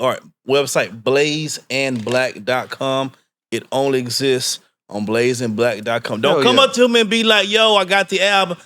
website, blazeandblack.com. It only exists on blazeandblack.com. Don't come up to me and be like, yo, I got the album.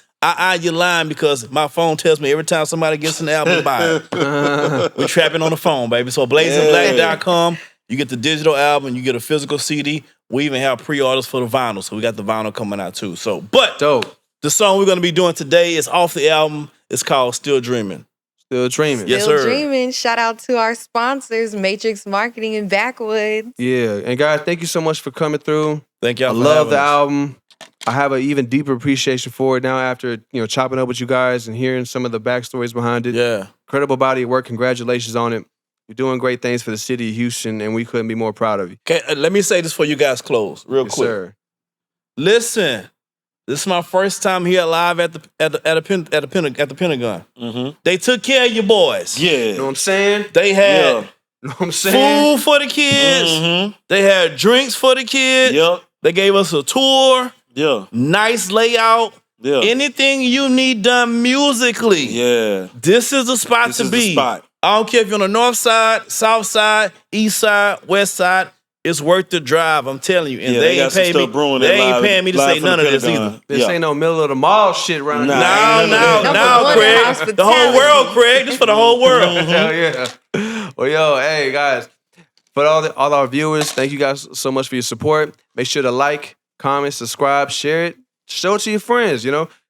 You're lying because my phone tells me every time somebody gets an album, buy it. We're trapping on the phone, baby. So blazeandblack.com, you get the digital album, you get a physical CD. We even have pre-orders for the vinyl. So we got the vinyl coming out too. So, but dope. The song we're going to be doing today is off the album. It's called Still Dreaming. Still Dreaming. Yes, sir. Still Dreaming. Shout out to our sponsors, Matrix Marketing and Backwoods. Yeah. And guys, thank you so much for coming through. Thank y'all. I love the album. I have an even deeper appreciation for it now after, chopping up with you guys and hearing some of the backstories behind it. Yeah. Incredible body of work. Congratulations on it. You're doing great things for the city of Houston, and we couldn't be more proud of you. Okay, let me say this before you guys close, real quick. Sir. Listen, this is my first time here live at the Pentagon. Mm-hmm. They took care of your boys. Yeah. You know what I'm saying? They had You know what I'm saying? food for the kids. Mm-hmm. They had drinks for the kids. Yep. They gave us a tour. Yeah. Nice layout. Yeah. Anything you need done musically. Yeah. This is the spot This to is be. the spot. I don't care if you're on the north side, south side, east side, west side. It's worth the drive. I'm telling you. And they ain't paying me. They ain't paying me to say none of this either. This ain't no middle of the mall shit right now. No, Craig. The whole world, Craig. This for the whole world. Hell yeah. Well, yo, hey guys, for all our viewers, thank you guys so much for your support. Make sure to like, comment, subscribe, share it, show it to your friends.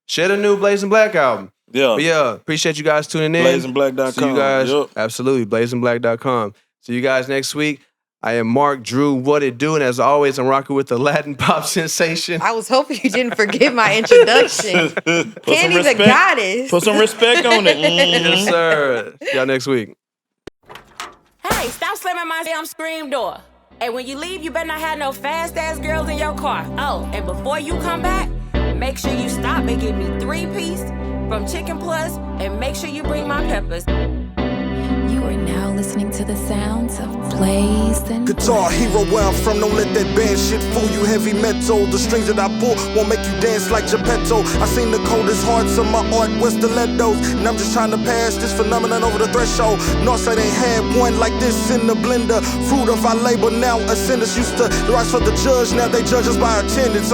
Share the new Blaze and Black album. Yeah. But yeah, appreciate you guys tuning in. blazeandblack.com. See you guys. Absolutely, blazeandblack.com. See you guys next week. I am Mark Drew. What it do? And as always, I'm rocking with the Latin pop sensation. I was hoping you didn't forget my introduction. Kandi the goddess. Put some respect on it. Yes, sir. See y'all next week. Hey, stop slamming my damn screen door. And when you leave, you better not have no fast-ass girls in your car. Oh, and before you come back, make sure you stop and get me 3-piece from Chicken Plus, and make sure you bring my peppers. You are now listening to the sounds of Blaze and Guitar hero where I'm from, don't let that band shit fool you. Heavy metal, the strings that I pull won't make you dance like Geppetto. I seen the coldest hearts of my art with stilettos, and I'm just trying to pass this phenomenon over the threshold. Northside ain't had one like this in the blender. Fruit of our labor, now ascendants used to rise for the judge, now they judge us by attendance.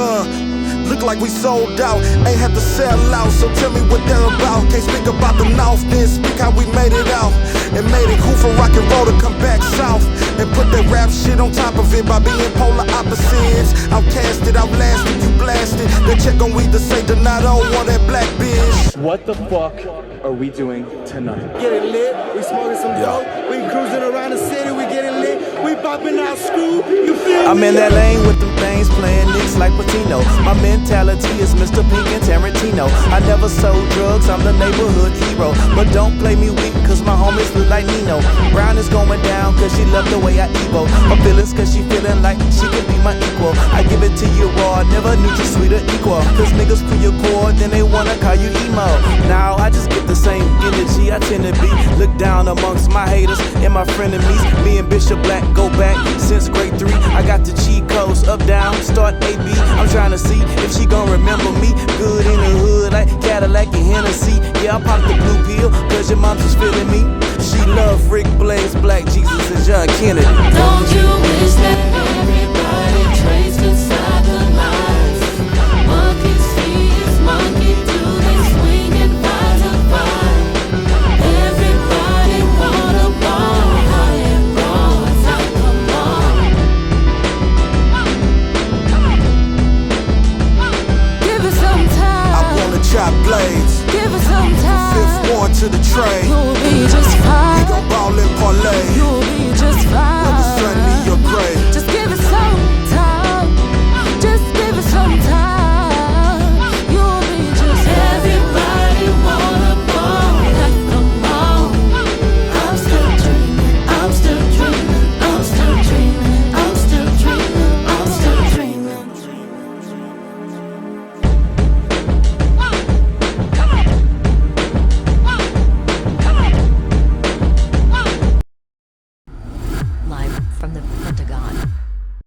Look like we sold out, ain't had to sell out, so tell me what they're about. Can't speak about the North, then speak how we made it out. And made it cool for rock and roll to come back south. And put that rap shit on top of it by being polar opposites. Outcasted, outlasted, you blasted. They check on we to say Donato on that black bitch. What the fuck are we doing tonight? Getting lit, we smoking some dope. We cruising around the city, we getting lit. We popping out screw, you feel me? I'm in that lane with them things playing nicks like Patino. My mentality is Mr. Pink and Tarantino. I never sold drugs, I'm the neighborhood hero. But don't play me weak, cause my homies look like Nino. Brown is going down, cause she love the way I evo. Her feelings, cause she feeling like she can be my equal. I give it to you raw, never knew you sweeter equal. Cause niggas pull your cord, then they wanna call you emo. Now I just get the same energy, I tend to be looked down amongst my haters and my frenemies. Me and Bishop Black go back since grade 3. I got the cheat codes, up, down, start AB. I'm trying to see if she gon' remember me. Good in the hood like Cadillac and Hennessy. Yeah, I popped the blue pill, cause your mom's just feeling me. She love Rick Blaze, Black Jesus, and John Kennedy. Don't you wish that everybody traced inside the lines? Monkey sees, monkey do, they swing and find a fight. Everybody wanna ball, high and raw, it's like come on. Give it some time. I wanna chop blades. Give it some time. Fifth one to the trade.